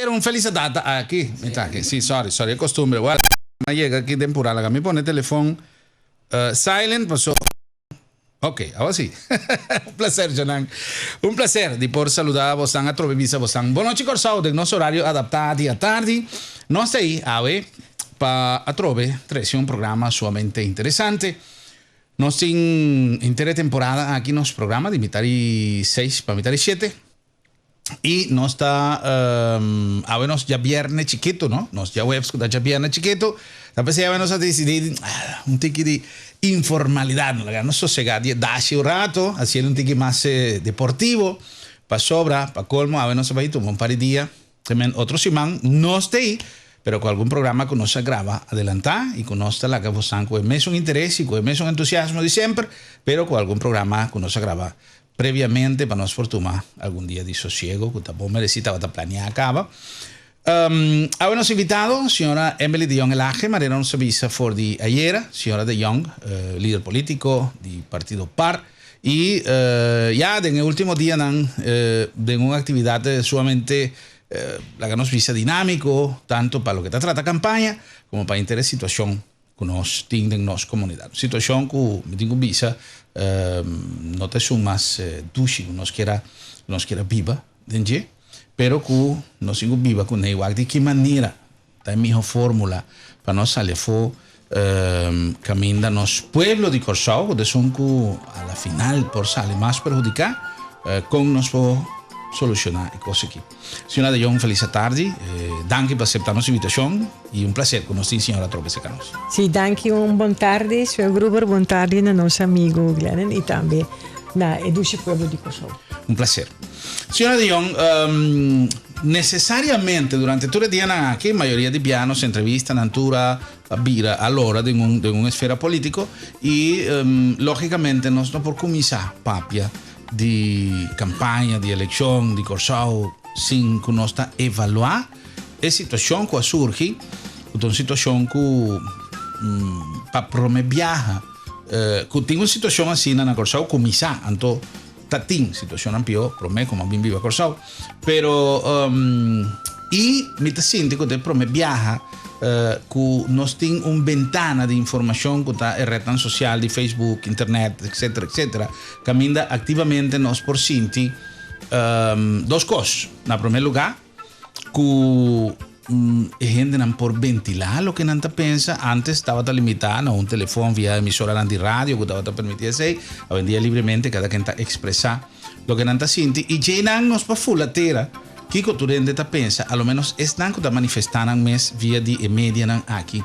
Un felicidad aquí. Sí, sorry, es costumbre. Guarda, me llega aquí temporada. Me pone teléfono silent, pasó. Ok, ahora sí. Un placer, Jonan. Un placer de por saludar a vos a Trovevisa, vos Boa noite, Corsao, de nuestro horario adaptado a tarde. No sé ahí, a ver, para Trove, trae un programa sumamente interesante. Nos sin intertemporada aquí nos programa de mitad y 6 para mitad y 7. Y nos está, a ver, nos ya viernes chiquito, ¿no? Nos ya webs ya viernes chiquito. Después ya nos a decidir un tiki de informalidad, ¿no? La sosegar, darse un rato, haciendo un tiki más deportivo, para sobra, para colmo, a ver, nos va a ir un par de días. También otro simán, no esté ahí, pero con algún programa que nos graba adelantar y con nos la que vos han con un interés y con un entusiasmo de siempre, pero con algún programa que nos graba previamente para nos fortuna algún día de sosiego que tampoco merecita va a planear acaba. Ahora nos invitado señora Emily de Jong Elage, Mariana nos avisa for de ayer, señora de Jong, líder político del partido PAR, y ya en el último día de una actividad sumamente la que nos visa dinámico, tanto para lo que trata campaña como para interés situación que nos tiene en nuestra comunidad. Situación que me tengo visa no te sumas dushi, nos quiera viva, ¿entiendes? Pero que nos tengo viva con igual de qué manera, da mejor fórmula para nos salir fo camina nos pueblo de Corsao, de son que a la final por salir más perjudicar con nos solucionar cosas aquí. Señora de Jong, feliz tarde. Danke por aceptar nuestra invitación y un placer conocer señora Trovevisa Canos. Sí, danke, un buen tarde, señor Gruber, buen tarde a nuestro amigo Glenn y también na Eduche Pueblo de Corsao. Un placer. Señora de Jong, necesariamente durante todo el día aquí, mayoría de pianos, entrevistas, natura, vira a l'ora de una esfera político y lógicamente nos no por comenzar papia de campaña, de elección, de Corsao, sin que nos evaluar la situación que surge, una situación que para prometer que tiene una situación así en Corsao, comienza, entonces, tatín, situación amplia, promete como bien vive Corsao, pero y me te siento que te prometer que nos tiene una ventana de información que está en red social de Facebook, internet, etcétera, camina activamente nos por sinti dos cosas. En primer lugar, que gente no por ventilar lo que no piensa. Antes estaba limitado a un teléfono vía emisora de radio que estaba permitida ser, hoy en día libremente cada quien expresa lo que no siente y llenan nos para fulatera. Que tu rende ta pensa, a lo menos están que manifestaran mes vía de media aquí.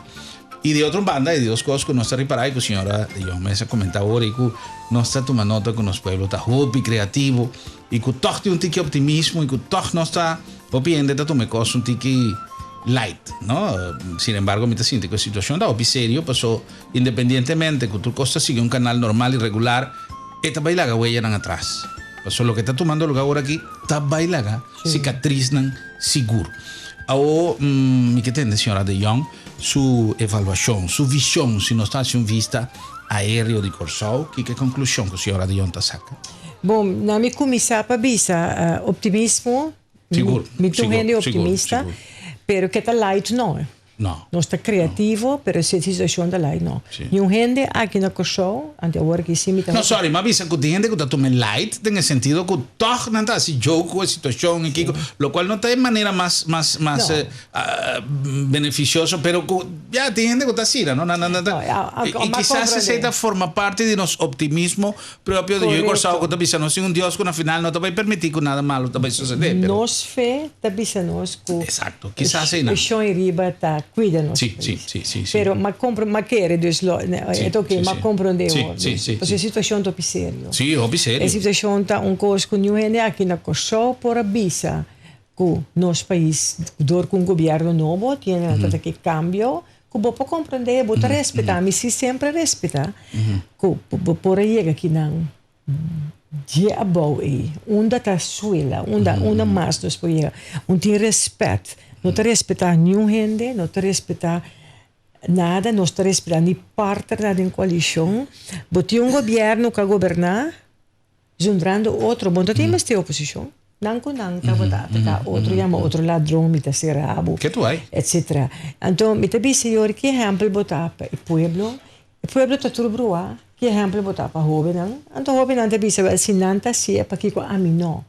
Y de otra banda, y de dos cosas que no está reparado, que señora yo me ha comentado ahora, y que no está tomando nota que los pueblos está hobby, creativo, y que todo tiene un tique optimismo, y que todo no está opiniendo de tomar cosas un tique light, ¿no? Sin embargo, me siento que la situación está serio, pasó independientemente que tu cosa sigue un canal normal y regular, esta baila huella atrás. Eso lo que está tomando lugar ahora aquí está bailando, cicatriz seguro. Ahora, mi que tiene señora de Jong, su evaluación, su visión, si no está haciendo vista aéreo de Corsao, ¿qué conclusión que señora de Jong te saca? Bom, na mi começar para bisa optimismo, Seguro. Mi gente optimista, seguro. Pero que está light não. No. Não está criativo, pero se situação da light não. E um gente aqui na Corsao, ante agora que sim, no, sorry, mas visa que gente que está tomando light, en el sentido que todo no está así joke la situación, sí. Lo cual no está de manera más beneficioso, pero que ya tiene gente que está así, ¿no? Y quizás esa forma parte de nuestro optimismo propio de yo Corsao, que está pensando en un Dios que al final no te va a permitir que nada malo te va a suceder. Pero... Nos fe está pensando que... Exacto, quizás sí, ¿no? O chão riba está cuida-nos. Sí. Pero ma querer, dus é ok, ma compreender. Sim. Porque a situação está sério. Sim, óbvio sério. A situação está coisa que não é aqui na Corsao por avisa que nosso país, dor com governo novo, tem que cambio, que vou para compreender, vou para respeitar, mas se sempre respeitar, que por aí aqui não dia bom aí, onde está suela, onde mais nós podemos, onde tem respeito. Não te respeitar nenhum gente, não te respeitar nada, não te respeitar nem parte da coalição. Botar governo que governar, jundrando outro. Bom, tem mais ter oposição. nang ta bota ka outro llama outro ladrão mita serabo Que tu hay? etc. Então mita bisi yori que exemplo bota pa o pueblo ta turbrua que exemplo bota pa joven então joven anta bisa sinanta se pa que a mim não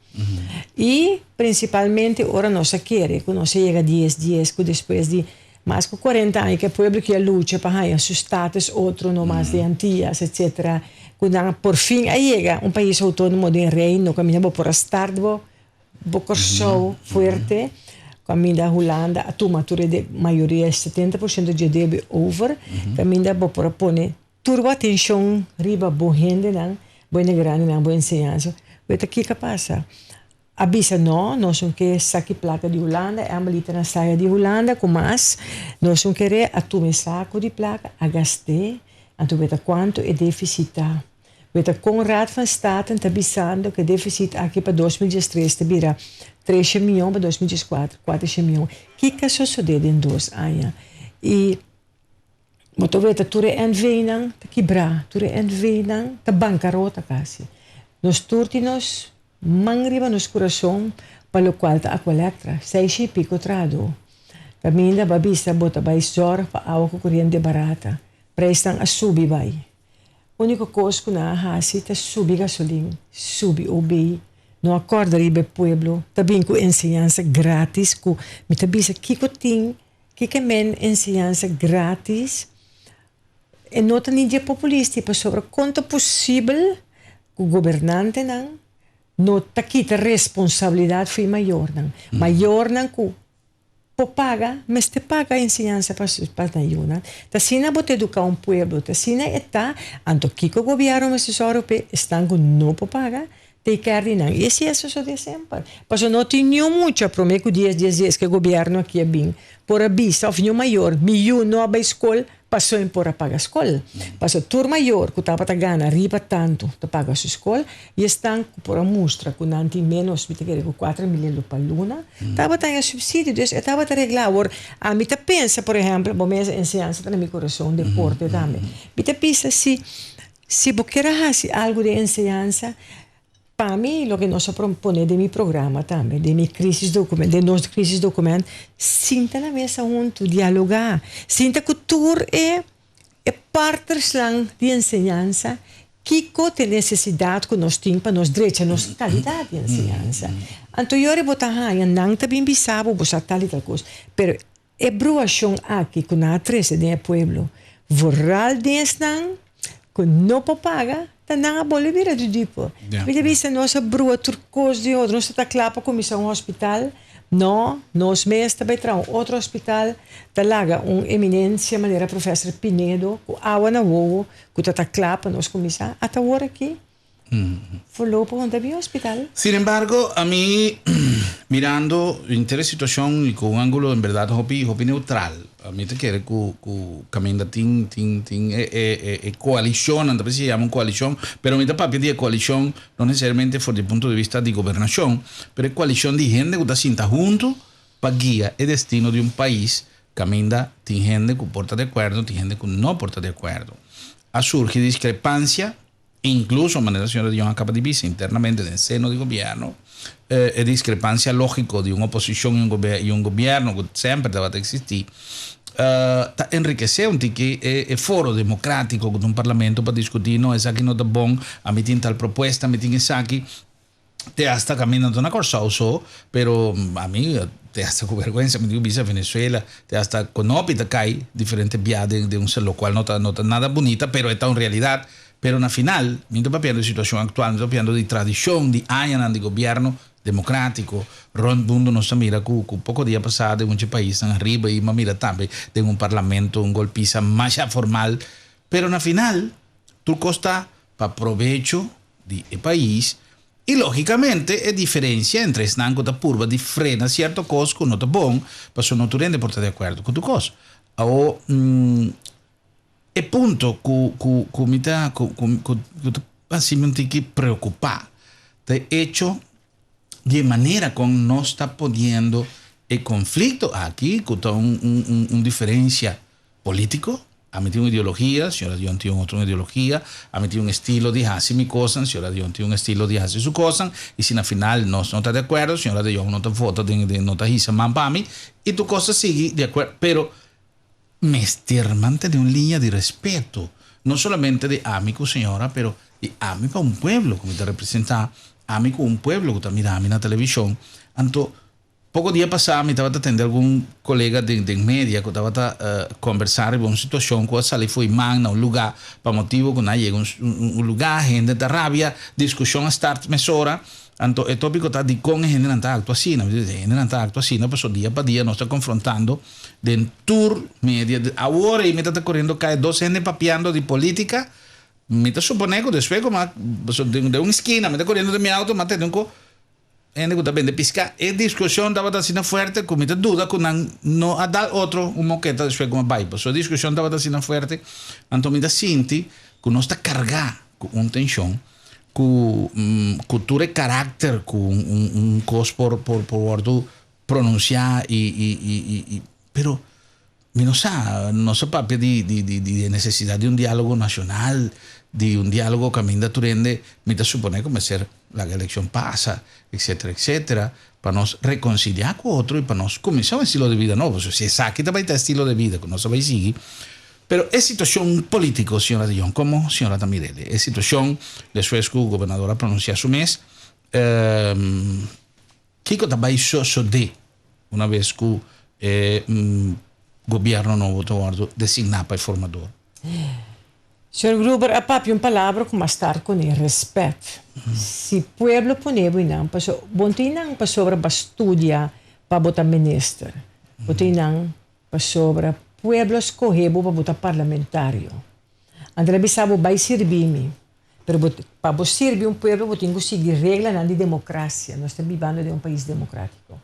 e principalmente ora nossa querer quando se chega 10 que depois de mas com 40 anos que o pueblo que luta para ganhar seus status outro não mais de antigas etc. Quando por fim aí chega país autônomo de reino caminha por estar bo corso forte caminha da Holanda a tua matura de maioria 70% de GDP over caminha bo por pone turbo atenção riba bo gente não boa grande não boa ensinança vete que passa avisa nós não que saque placa de Holanda é a malita na saia de Holanda com mais nós não querer a tu saco de placa a gastar a tu veta quanto é déficit veta com Raad van State está avisando que déficit aqui para 2013 te vira 13 milhões para 2014 4 milhões que sucede em 2 anos e mas tu veta tu é envenenado te quebrar tu é envenenado te bancarrota quase nós turtinos mangriba nos coração para o qual a colecta 6 e pico trado caminha babista bota vai sor para água corrente barata prestam a subir vai única coisa que na hasi é subir gasolina subir OBI não acorda ribe pueblo também com ensinança grátis com me tabisa que men ensinança grátis e não tem ninguém populista para sobre quanto possível o governante não tá quita responsabilidade foi maior não que paga mas te paga ensinança para ayudar tá sina bote educar pueblo tá sina está anto que o governo mas os europeus estão com não paga te quer não e esse é só de sempre mas não tinha muito prometo 10 que o governo aqui é bem por a vista of maior milhão nova escola passou em por a pagar a escola passou tur maior que estava gana riba tanto te paga a sua escola e estão por a mostra com nanti menos me te quer com 4 milhões para luna estava tendo subsídio estava a arreglar agora a mim te pensa por exemplo bom mês ensinança para meu coração deporte também me te pensa se boqueira algo de ensinança para mim, o que nós propomos de meu programa também, de minha crisis documento, de nosso crisis documento, sinta na mesa junto, dialogar, sinta que tudo é parte de ensinança que tem necessidade que nós temos para nós direitos, a nossa qualidade de ensinança. Então, eu vou estar não também bisabo, vou tal e tal coisa, mas é bruação aqui que na treze de pueblo, voral desse que não paga na Bolívia de tipo. Veja vista nossa brua turcos de outro, nós está claro para comissão um hospital, não, nós mesmos também traz outro hospital, talaga eminência maneira professor Pinedo, com água na rua, que está claro para nós comissão, até agora aqui. Falou para onde había hospital. Sin embargo, a mí, mirando en situación y con un ángulo en verdad hopi neutral, a mí te quiere que camina coalición, a veces se llama coalición, pero a mí te papi de coalición no necesariamente desde el punto de vista de gobernación, pero es coalición de gente que está sienta junto para guiar el destino de un país. Camina, tiene gente que porta de acuerdo, tiene gente que no porta de acuerdo. A surge discrepancia. Incluso, de manera la señora Dion acaba de decir, internamente en el seno del gobierno, discrepancia lógica de una oposición y un gobierno que siempre va a existir, enriquecer un foro democrático de un parlamento para discutir, no, es aquí no está bon, a mí tiene tal propuesta, a mí tiene esa aquí, te hasta caminando una cosa o pero a mí te hasta con vergüenza, me digo, visa Venezuela, te hasta con ópita cae diferentes vías de un lo cual no está nada bonita, pero está en realidad. Pero na final, não estou falando de situação atual, não estou falando de tradição de anos de governo democrático. Mundo nós mira que pouco dia passado em muitos países estão arriba e mira também tem parlamento, golpista mais formal. Pero na final, tu costa para provecho do país e logicamente é diferença entre estão com a curva de frena certo coisa que não está bom, mas não tu rende por estar de acordo com tu coisa. Ou e punto que me está assim que preocupar de hecho de maneira como nós está podendo el conflicto aquí que está diferencia político a mí tiene una ideología, señora Dion tiene otra ideología, a mí tiene un estilo de hacer mi cosa, señora Dion tiene un estilo de hacer su cosa, y si al final no está de acuerdo, señora Dion no te vota, no te dice man para mí, y tu cosa sigue de acuerdo, pero me mantener una línea de respeto, no solamente de amigo, señora, pero de amigo a un pueblo, como te representa, amigo a un pueblo que está mirando en la televisión. Entonces, poco día pasado, me estaba atendiendo algún colega de media que estaba conversar sobre una situación que salió fue en un lugar, para motivo que no llega un lugar, gente de rabia, discusión start mesora. Entonces, el tópico está de con gente não está actuando assim, gente não está actuando assim, pues día para día nos está confrontando de tour media. Ahora, y me está corriendo cae dos gente papeando de política, me está suponiendo que después, como de una esquina, me está corriendo de mi auto, me está teniendo gente que está bien de piscar. E discussione estava sendo forte, com muita dúvida, que não a dar outro uma moqueta después como vai. Pues a discussão estava sendo forte, então me senti que nós está carregado com uma tensão, com cultura e caráter, com coisa por pronunciar pero nossa papel de necessidade de diálogo nacional, de diálogo que a mí turende, me supone como ser la elección pasa, etcétera, etcétera, para nos reconciliar con otro y para nos comenzar un estilo de vida nuevo. Si es aquí también está estilo de vida que no se va a seguir. Pero es situación política, señora Dion, como señora Tamirelli. Es situación, después que el gobernador ha pronunciado su mes, Kiko también hizo de, una vez que gobierno nuevo tuvo designado para el formador. Senhor Gruber, a papi uma palavra como estar com ele respeito. Se o povo poneva não, passou, bonti não para sobre a estudia para botar ministro, bonti não para sobre povo escolher para botar parlamentário. André bisabo vai servir-me, pero para servir povo, botinho que seguir regras de democracia. Nós estamos vivendo de país democrático.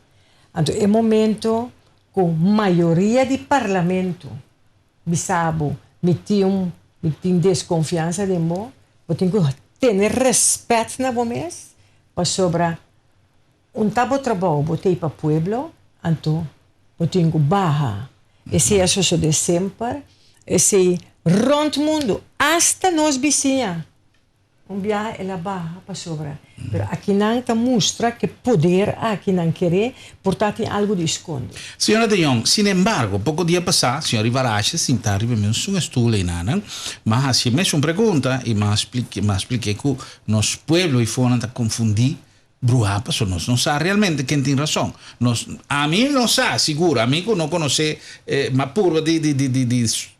Então, é momento com maioria de parlamento, bisabo, metiam tem desconfiança de mim, eu tenho que ter respeito na mês, para sobre tabo trabalho, botei para o povo, então eu tenho que barra. Esse é o de sempre, esse rond mundo, hasta nós vizinhos. Viagem é la barra para sobre. Mas aqui não está mostra que poder aqui não querer, portanto tem algo de esconde. Senhora De Jong, sin embargo, pouco dia passado, senhora Ivarache sentare per me un studio in Nana, ma si è messo una pergunta e mi expliqué que nos pueblo e foram a confundir Bruapa, nós não sabe realmente quem tem razão. A mim não sabe, seguro, a mim não conhece, mas puro de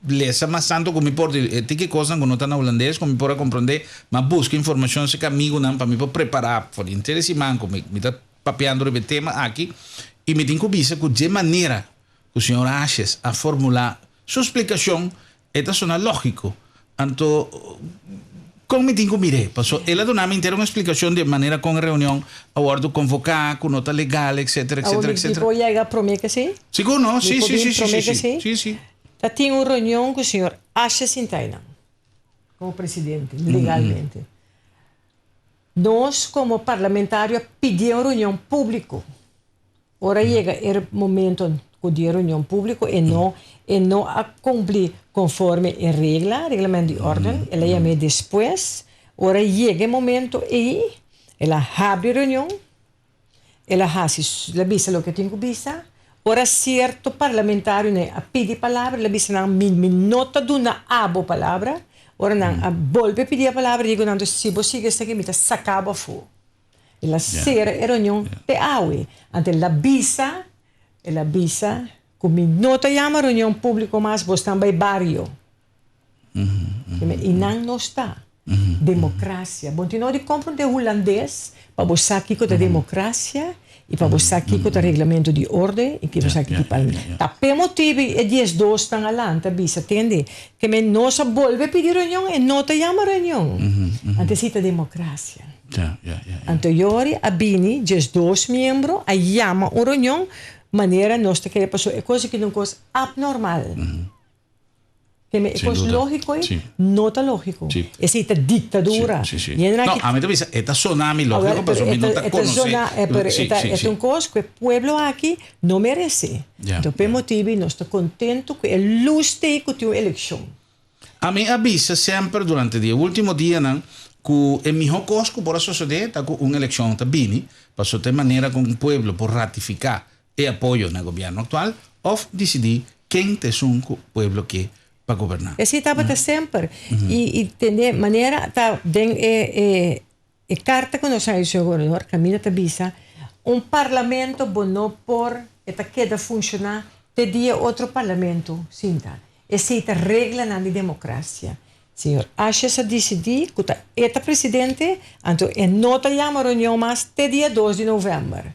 ler, mas tanto como pode, tem que coisa que não está na holandês, como pode compreender, mas busca informação se comigo não para me preparar, por interesse manco, me está papeando o tema aqui, e me tem que ver que de maneira que o senhor Aches a formular sua explicação, é sona lógico. Então, como me tenho que mirar? Ela deu uma inteira uma explicação de maneira com a reunião, a hora convocar, com nota legal, etc, etc, etc. Vou chegar para mim que sim? Seguro, não? Sim. Tinha uma reunião com o senhor Asha Sintaina, como presidente, legalmente. Nós, como parlamentários, pedimos uma reunião pública. Ora chega o momento de reunião pública e não a cumprir conforme a regra, reglamento de ordem, ela chama depois, ora chega o momento e ela abre a reunião, ela faz, ela visa o que tem que visar, ora certo parlamentário né, a pedir palavra, ela visa não me nota de uma abo palavra, ora não a volve a pedir a palavra, digo não, se você está aqui, me está sacando a fogo. Ela ser a reunião de aue, ante ela visa, como não te chama reunião pública, mas você também barrio. E não está. Democracia. Bom, tem de compreender holandês para você aqui com a democracia e para você aqui com o regulamento de ordem e que você aqui para tapé motivo e 10-2 estão alante, visa, entende? Que me não se volve a pedir reunião e não te chama reunião. Antecita democracia. Anteriori a Bini, 10-2 membros, a chama uma reunião maneira nós te querer passar é coisa que não é coisa abnormal que é coisa lógico não está lógico essa é a ditadura não a mim também é tsunami lógico mas eu não está conhecendo é uma coisa que o povo aqui não merece então por motivo nós estamos contentos que a luz tem que tem uma eleição A mí avisa sempre durante el último día que el mejor costo por la sociedad está con una elección también, para de manera con el pueblo por ratificar el apoyo al gobierno actual o decidir quién es un pueblo que para governar. Esse estava sempre. E de maneira, tá, den carta que nós temos o governador, Camila Tabisa, parlamento bono por eta queda funcionar te dia outro parlamento, sinta. Esse é a regra na democracia. Senhor, acha se decidir que eta presidente, então é nota chama reunião mas te dia 2 de novembro.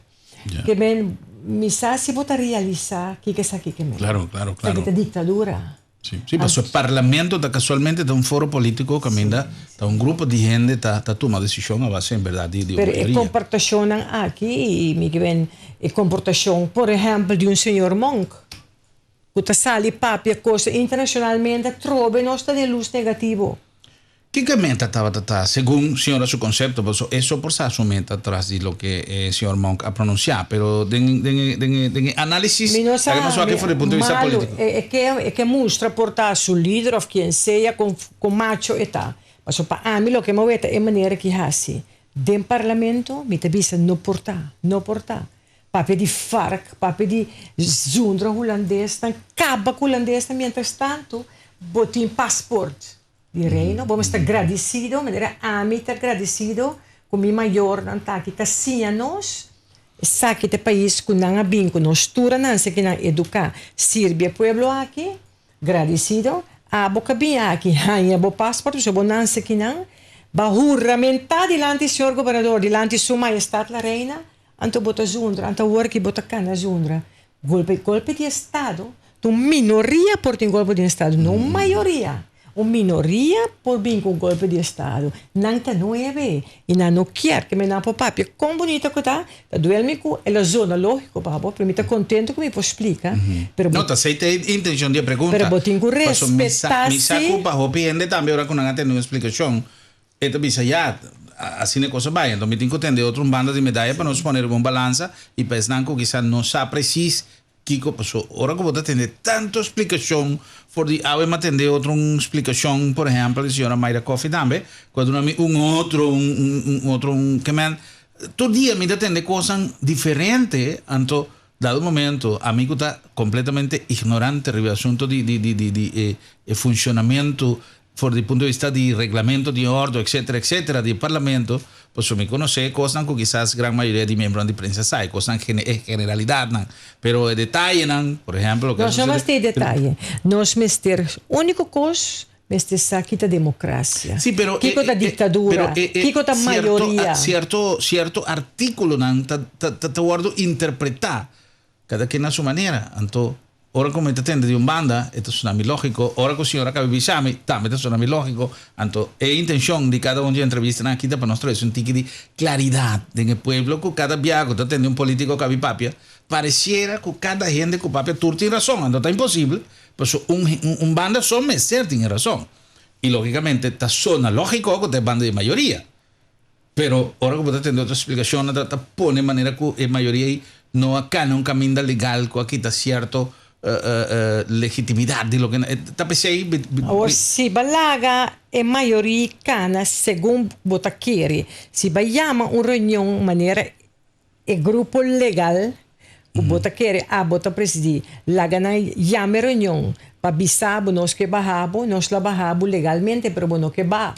Yeah. Que ben misa se bota realizar que essa aqui que men. Claro. Que ditadura. Sí, pues el Parlamento está casualmente de un foro político que está un grupo de gente está tomando decisión a base en verdad de pero la comportación aquí y ven la comportación por ejemplo de un señor Monk que sale papia cosa internacionalmente trove no está de luz negativo. ¿Qué meta estaba según señora su concepto? Pues eso por su meta atrás de lo que el señor Monk ha pronunciado, pero de análisis, hagamos aquí desde el punto de vista político. Es que muestra por su líder o quien sea con macho eta. Pero para mí lo que me ve es manera que hace. Del parlamento, me te dice no porta. Papi di FARC, papi di Zundra holandês, acaba com holandês, mientras tanto, botin passport. De reino, vamos estar agradecidos, maneira a mim estar agradecido com mi maior que está sim nós, sabe que o país que não bem com nós tura não se que não educar, sirve pueblo aqui, agradecido, a boca bem aqui, aí a bo passaporte, se bo não se que não, ba juramentar dilante do senhor governador, dilante de sua majestade a reina, anto bota zundra, anto work bota cana zundra, golpe de estado, tu minoria por ter golpe de estado, não maioria. Uma minoria por vir com golpe de Estado. Não é bem. E não quer que me não papi. Como bonita que está, duele-me com a zona lógica, para mim está contente que me explica. Não, tá aceita a intenção de pergunta. Pero botin com respeitar. Me saco para o piende também agora que não tem uma explicação. Então bisa já assim a coisa vai. Então me tenho que entender outro banda de medalha para nós poner uma balança e pensar que quizás não sabe preciso Kiko pasó. Ahora como te atender tanta explicación, por de me atender otra explicación, por ejemplo, de señora Mayra Coffee también, cuando un otro, que me todo día me atende cosas diferentes, entonces, dado momento, a mí que está completamente ignorante el asunto de funcionamiento, por el punto de vista de reglamento, de orden, etcétera, etcétera, del parlamento, pues me conoce cosas que quizás gran mayoría de miembros de prensa sabe, cosas en generalidad, pero el detalle, por ejemplo... Nós não vamos ter detalhe. Nós vamos ter único cosa, vamos ter aqui da democracia. Sí, pero... Kiko da ditadura, Kiko da maioria. Cierto artículo, te guardo interpretar, cada quien a su manera, entonces... Ahora como te atiende de un banda, esto es mi lógico. Ahora que la señora Cabe Bisami, también esto es mi lógico. Entonces, es intención de cada uno de entrevistas aquí para nosotros, es un tique de claridad en el pueblo, que cada viaje que te atiende un político Cabe Papia, pareciera que cada gente que Papia tú tiene razón. Entonces, está imposible. Pues un banda son meser tiene razón. Y lógicamente, está zona lógico que te banda de mayoría. Pero ahora como te atiende otra explicación, te pone de manera que la mayoría no acá, no un camino legal, que aquí está cierto. Legitimidad de lo que si balaga e maioria cana según botaqueri si llama una reunión manera el grupo legal o botaqueri a bota presidir la gana llama reunión para bisabo nos que bajabo nos la bajabo legalmente pero bueno que va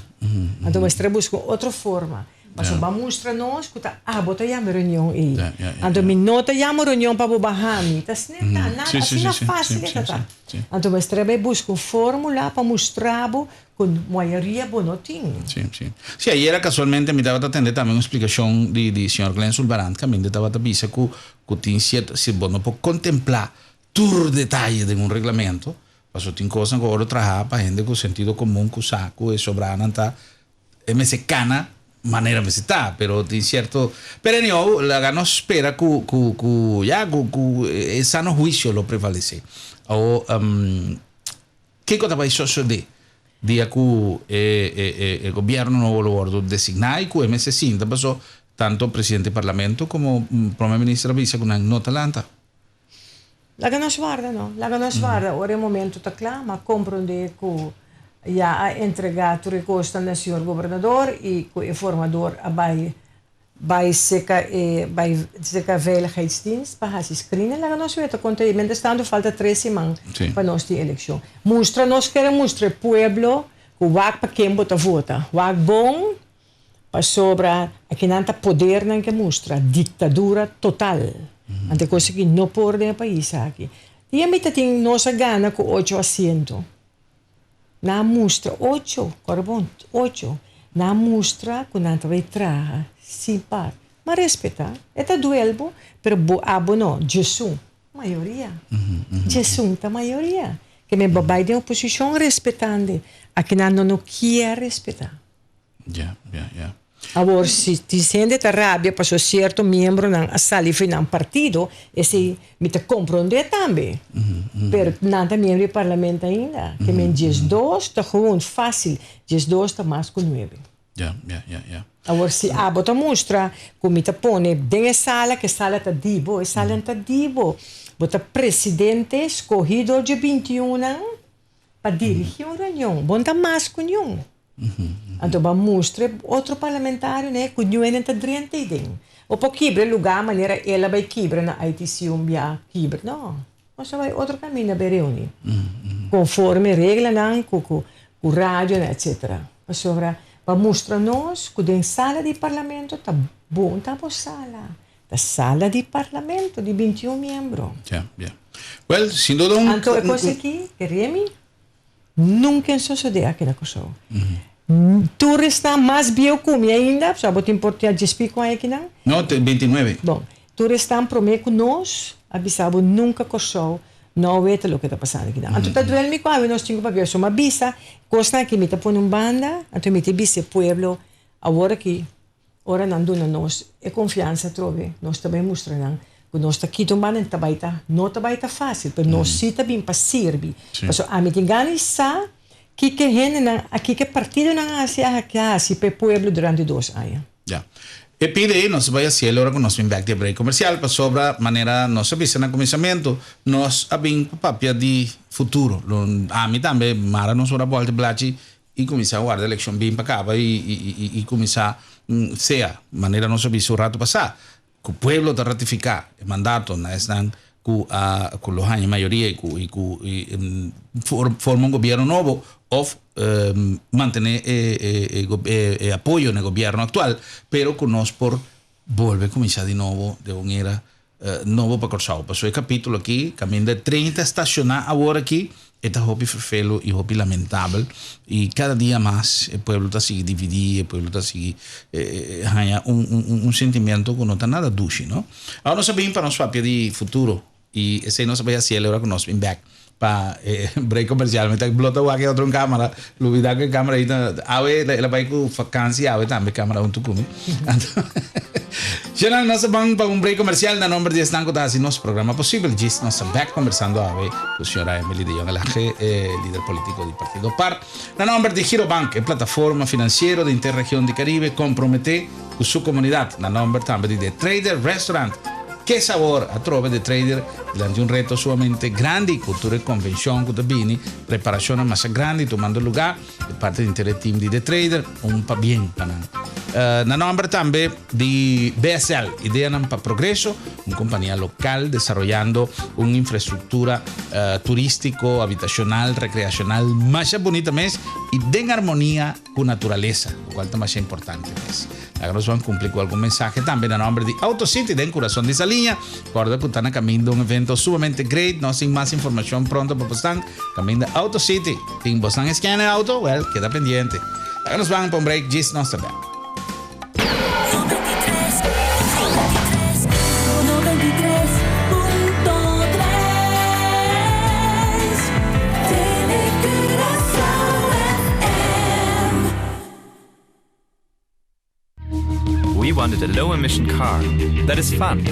entonces busco otra forma. Mas vamos mostrar nós que bota já uma reunião aí. Então me nota já uma reunião para Bahami. Tá assim nada assim não fácil tá. Então mas trabalhar busca fórmula para mostrar com maioria bonotinho. Sim. Sí, ayer casualmente me estava atendendo também uma explicação de senhor Glenn Sulbarant, que me estava a dizer que tem certo se bom não pode contemplar todo o detalhe de um regulamento. Mas tem coisas que agora trabalhar para gente com sentido comum, com saco e sobrananta. MS cana manera visitar, pero de cierto, pero anyhow, la gano espera que el sano juicio lo prevalece. O ¿qué cosa va a suceder? Día que el gobierno no lo designar y que MS Sinta pasó tanto presidente del parlamento como primer ministro visa con una nota lanta. La gano guarda, no? La gano guarda, ora il momento sta claro, ma comprende che já a entregar o recurso ao senhor governador e o informador vai seca veiligheidsdienst para fazer screening lá nós vemos acontecimento estando falta 3 semanas para nós ter eleição nós queremos mostrar pueblo o wak para quem bota vota wak bom para sobra aqui não tá poder não que mostra ditadura total ante coisa que não pode no país aqui e a mim tem nossa gana com 8 assentos na mostra 8 na mostra que não vai traga simpar mas respeitar é duelbo pero abono Jesus maioria Jesus tá maioria que me babai de oposição respeitando aqui não quer respeitar agora se ti sente a rabia para certo membro não sali foi um partido esse me te compreender também pero nada membro do parlamento ainda que me diz 2 tá gewoon fácil diz 2 tá mais com 9 agora se bota mostra como te põe dentro sala que sala tá dibo bota presidente escolhido de 21 para dirigir uma reunião bom tá mais com então vamos mostrar outro parlamentário né que não é dentro ou para quebrar lugar maneira ela vai quebrar na ITC quebra não você vai outro caminho para reunir conforme regra não com rádio etc sobre para mostrar nós que dentro sala de parlamento tá bom tá por sala de parlamento de 21 membros well sem dúvida então é coisa aqui que Remy nunca sucedeu aqui na coisa tu está mais bio como ainda só vou te importar de explicar aqui não 29 bom tu está prometo que nós avisamos nunca coisa não é o que está passando aqui não então tá doendo me quase nós tínhamos para ver só uma bisa coisa que me tá pondo banda então me te bise pueblo agora que ora não dona nós é confiança trove nós também mostrando que nós está aqui tomando não tá fácil mas nós sim tá bem para servir mas a mim tem ganas que aqui que partido não se para pueblo durante 2 anos e pide nós vai a cielo agora com nós back de break comercial para sobra maneira nós avisa no começamento nós abim papel de futuro a mim também mara nós ora volta blati e começar a guardar a eleição bem para cá e começar seja maneira nós avisa o rato passar que o pueblo te ratificar o mandato na estão com los años mayoría y forma un gobierno nuevo o mantener apoyo en el gobierno actual, pero con nos por volver a comenzar de nuevo de una era nuevo para Corsao. Pasó el capítulo aquí, camino de 30 estacionados ahora aquí, esta hobby feo y hobby lamentable, y cada día más el pueblo está sigue dividido, el pueblo está sigue un sentimiento que no está nada dulce, ¿no? Ahora nos sabemos para nuestro papel de futuro, y ese no se vaya a hacer ahora con nos back para break comercial, me está explotando aquí otro en cámara, lo olvidar que cámara ahí la vai com vacancia, también cámara junto conmigo. Já nós vamos para break comercial na nombre de Estanco da nosso programa possível, nós estamos back conversando com a senhora Emily de Jong, líder político do Partido PAR, na nombre de Girobank, plataforma financeira da interregião de Caribe, comprometer com sua comunidade, na nombre também de The Trader Restaurant. Che sabor a trove de trader durante un reto sumamente grande, cultura e convenzione con bini, preparazione massa grande, tomando lugar de parte del team di The Trader, un pa bien panan. Na nombre también de BSL, Idea para Progreso, una compañía local desarrollando una infraestructura turístico, habitacional, recreacional más bonita mes y de armonía con naturaleza, lo cual es más importante. Ahora nos van a cumplir con algún mensaje también a nombre de AutoCity, de corazón de esa línea. Recuerda que están caminando un evento sumamente great. No sin más información pronto para Boston. Camino de AutoCity. En Boston Scanner Auto, well, queda pendiente. Ahora nos van a un break. Gis, no está back. We wanted a low-emission car that is fun,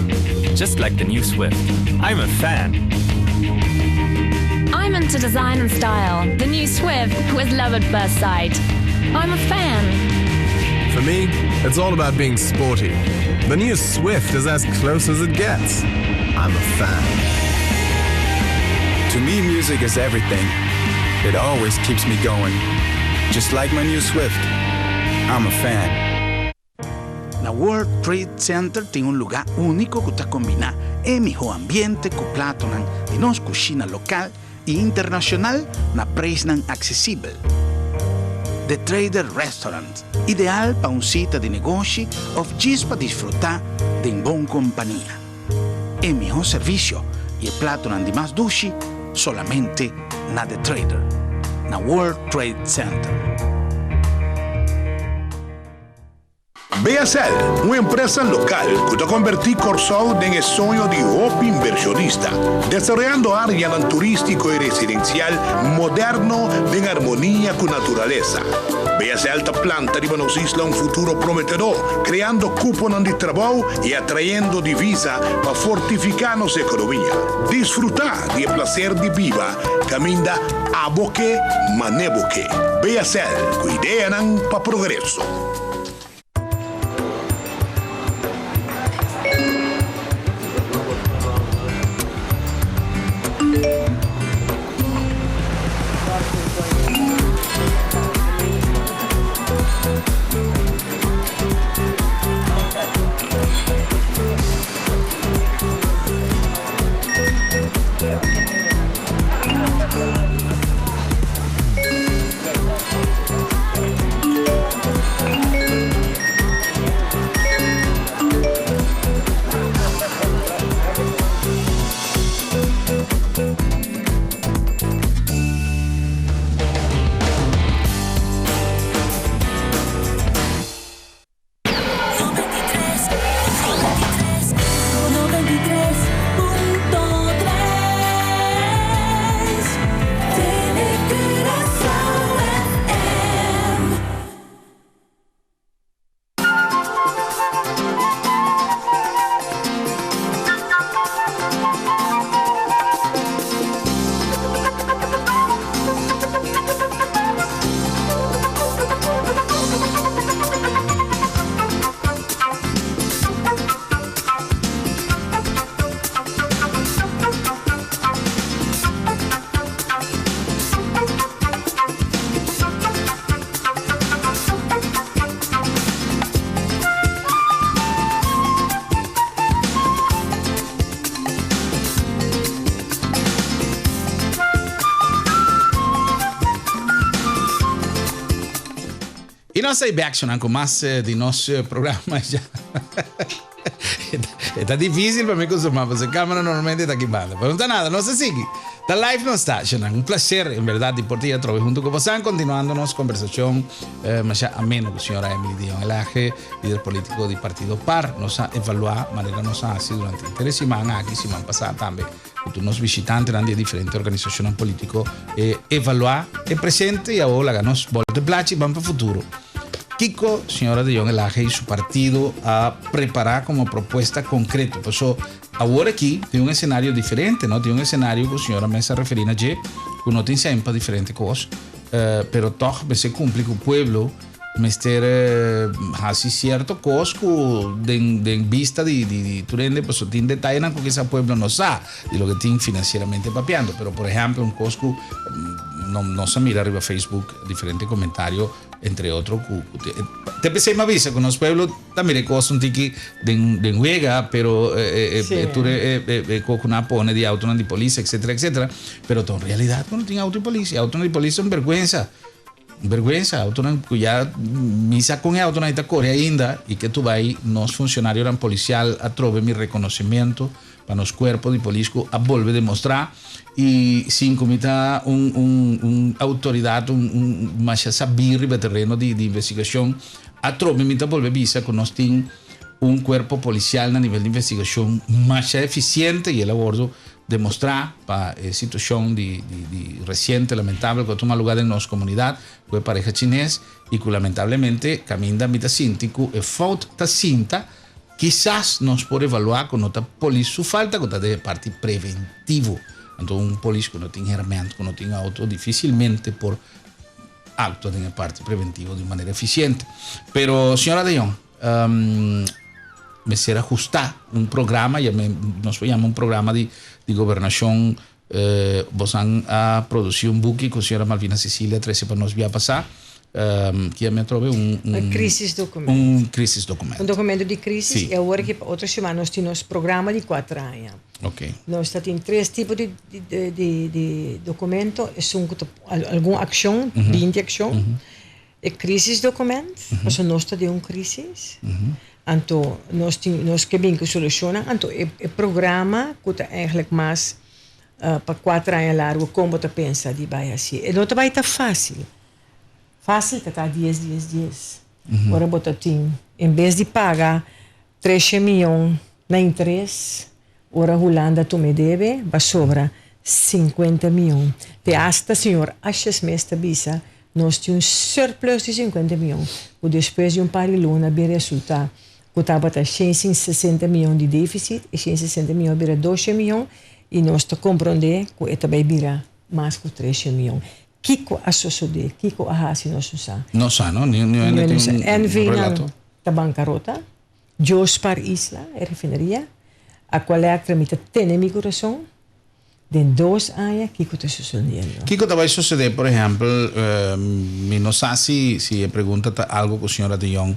just like the new Swift. I'm a fan. I'm into design and style. The new Swift with love at first sight. I'm a fan. For me, it's all about being sporty. The new Swift is as close as it gets. I'm a fan. To me, music is everything. It always keeps me going. Just like my new Swift, I'm a fan. Na World Trade Center tem un lugar único que combina el mejor ambiente con platos de nos cocina local e internacional na preço accessível. The Trader Restaurant, ideal para un sitio de negocio o just para disfrutar de una buena compañía. El mejor servicio y el plato de más dulce solamente na The Trader, na World Trade Center. BSL, uma empresa local que está convertindo Corsol em sonho de outro inversionista, desarrollando áreas turístico e residencial moderno em harmonia com a natureza. BSL está planta de nos isla um futuro prometedor, criando cupos de trabalho e atraindo divisa para fortificar nossa economia. Desfrutar de prazer de viva, caminda a boque, maneboque. BSL, com ideia para progresso. E nós aí back com mais de nosso programa já. Está difícil para mim consumar, porque a câmera normalmente está queimada. Mas não está nada, não se sigue. La live não está, um prazer, em verdade, por ti a trabalhar junto com você, continuando nossa conversação, mas já ameno com a senhora Emily Dion Elaje, líder político do Partido PAR, nos a evaluar, maneira nos a assim durante a semana, aqui semana passada também, com nos visitantes de diferentes organizações políticas, evaluar o presente e agora nos volta placi, vamos para o futuro. Kiko, senhora Dion Elaje e seu partido a preparar como proposta concreta. Por isso, agora aqui tem um cenário diferente, não? Tem um cenário que a senhora me está referindo a que não tem sempre diferentes coisas, pero toch se cumpre com o povo, mas ter assim certo coisa de vista de turende, pues tem detalhes com que esse povo não sabe de lo que tem financeiramente papeando. Pero por exemplo, um coisa que não se mira arriba Facebook, diferente comentário, entre outros. Te pensei uma vez que nos pueblos também cosas um tiki de juega, pero tu com uma pone de auto de polícia, etc, etc. Pero en realidad não tem auto de polícia é uma vergüenza, auto que já misa com o auto na Itacore ainda e que tu vai nos funcionários policial a trove mi reconhecimento para nos corpos de polícia a volver a demonstrar e sim como está autoridade mas sabir o terreno de investigação a trove mi volver visa que nós tem corpo policial a nível de investigação mais eficiente e ele abordo demonstrar para a situação de recente, lamentável, que toma lugar em nossa comunidade, com a pareja chinesa, e que lamentavelmente caminha a mita síntico, e falta cinta, quizás nos pode evaluar com nota polícia, falta que de parte preventivo. Então, polícia que não tem herramienta, que não tem auto, dificilmente por acto de parte preventivo de maneira eficiente. Pero, senhora Dion, me será ajustar programa, nós chamamos programa de governação Bosan a produzir um book com a senhora Malvina Cecília trouxe para nós via passar. Que me trove um crisis documento. Um crisis documento. Um documento de crise. E agora que outra semana nós temos programa de 4 anos. Ok. Nós temos 3 tipos de documento. É alguma ação, 20 ação. É crisis documento. Porque nós temos uma crise. Então, nós queremos solucionar. Então, é programa que é eigenlijk mais para 4 anos largo, como você pensa de vai assim. E não vai estar fácil. Fácil que está 10. Agora você tem, em vez de pagar 13 milhões na interesse, agora Holanda tu me deve, vai sobrar 50 milhões. Te hasta, senhor, achas mesmo visa, nós temos um surplus de 50 milhões. E depois de par de luna, vai resultar que estava 160 milhões de déficit, e 160 milhões vira 12 milhões, e nós compreender que também vira mais que 13 milhões. Kiko a suceder, Kiko a hasi nós usar. Não sabe, não? Não tem relato. Da bancarrota, Jospar Isla, a refineria, a qual é a tramita tem meu coração, de 2 anos, Kiko está sucedendo. Kiko vai suceder, por exemplo, não sei se a pergunta está algo que a senhora de Jong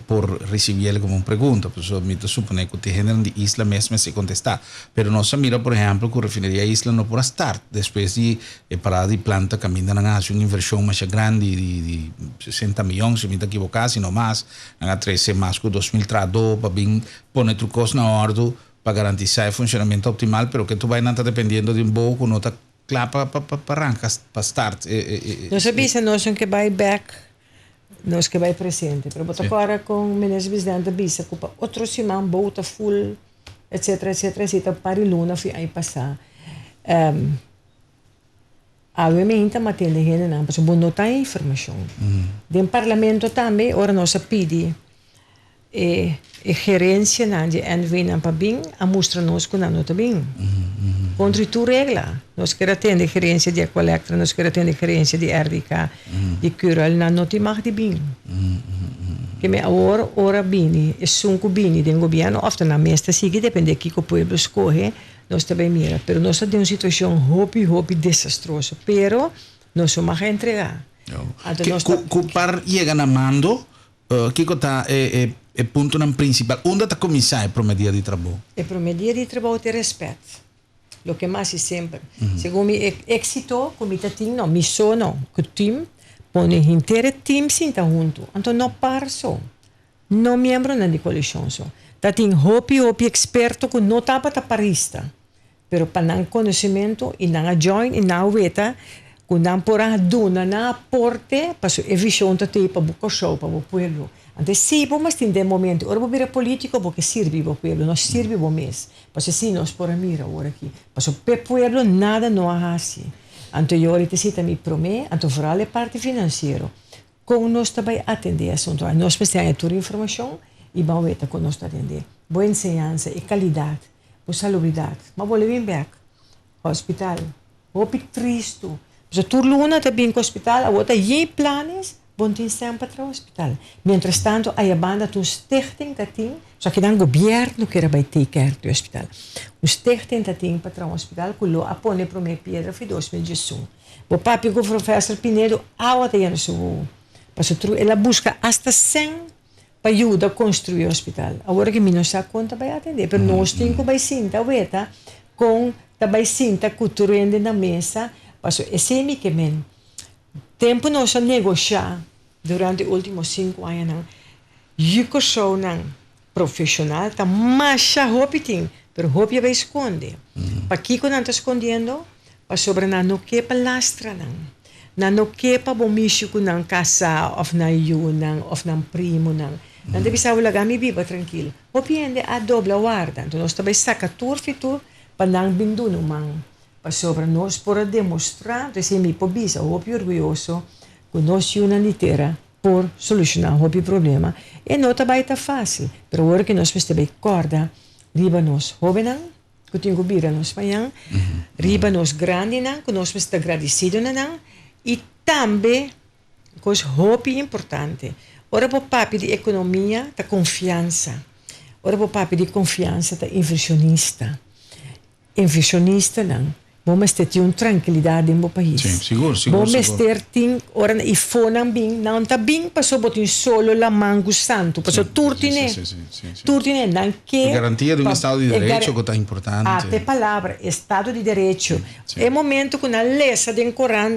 por recibir como uma pergunta, pues me supone que te generan de isla mesmo se contestar, pero no se mira, por ejemplo, que a refinería isla no por start, después de parada de planta caminan a hacer una inversión más grande de 60 millones, si me equivoco, sino más, a 13 más que 2032, para bien poner tu cosa na orden para garantizar el funcionamiento optimal, pero que tú vayas a estar dependiendo de un poco, no te clapa para arrancar, para start. No se dice, no son que vai back. Nós que vai presente, pero botar agora com o ministro presidente bisa que outro semana bota full, etc, para luna fui aí passar. Obviamente, mas tem de gente não, porque não tem informação. Do parlamento também, ora nós pedi a gerência de NV não para bem, a mostrar nós que não está bem. Contra tu regra, nós queremos ter a gerência de collector, nós queremos ter a gerência de RDK, de Cural, não te mag de bem. Que me ora bem, é sunco bem, do governo, ofta na mesta sigue, depende que o povo escolhe, nós também mira. Pero nós temos uma situação hopi desastrosa, pero nós somos a entregar. Para chegar na mando, Kiko está é ponto principal. Onde está começar o promedio de trabalho? O promedio de trabalho é respeito. Lo que mais é sempre. Segundo mi éxito, como está tem, não, mi sono, que o time, põe inteiro time sinta junto. Então não para só. Não membro na de coalição só. Tá tem hopi experto que não tá para parista. Pero para não conhecimento e não join e não veta, que não porá dona na aporte, para a visão tá tem para o show, para o povo. Então, sim, mas tem de momento. Ora, vou vir político porque serve para o povo, não serve para o mês. Porque sim, nós por mira agora aqui. Porque para o povo nada não há assim. Então, eu ahorita cita me promete, então, fora a parte financeira, com nós também atender assunto. Nós precisamos de toda a informação e vamos ver como nós atender. Boa ensinança e qualidade, boa salubridade. Mas vou levar back. Hospital. Vou triste. Porque tu luna também no hospital, a outra tem planos, bom tem sempre para o hospital. Mientras tanto, a banda tem stichting que tem, só que o governo quer vai take care do hospital. O stichting que tem para o hospital, que lo apone para minha pedra foi 2018. O papi com o professor Pinedo, a outra ia no seu. Porque ela busca hasta 100 para ajudar a construir o hospital. Agora que não sabe quanto vai atender, mas nós temos que vai sentar, com também sentar cultura na mesa, porque esse é que men. Tempo nós a negociar durante os últimos 5 anos, e que sou profissional, está mais rápido, mas rápido vai esconder. Para que não está escondendo, para sobre não quepa lastra não quepa bomicho com não casa ou na yunang ou na primo não deve ser o lugar me viva tranquilo. Opende a dobra guarda, então nós também saca turfitur para não bindu no man. Para sobre nós por demonstrar, se me pobisa, o orgulhoso, que nós unanitera por solucionar o problema. E não também está fácil, mas agora que nós precisamos corda, riba nós jovens, que tem que vir nós manhã, riba nós grandes, que nós precisamos agradecidos, e também, coisa muito importante, ora para o papo de economia, da confiança. Ora para o papo de confiança, da inversionista. Inversionista, não. Vamos ter uma tranquilidade no país. Sim, seguro. Vamos ter ora e fonam bem, não tá bem, passou botin solo la mango santo, passou turtine. Turtine não que garantia de estado de direito que tá importante. Até palavra, estado de direito. É momento que na lesa do Corão,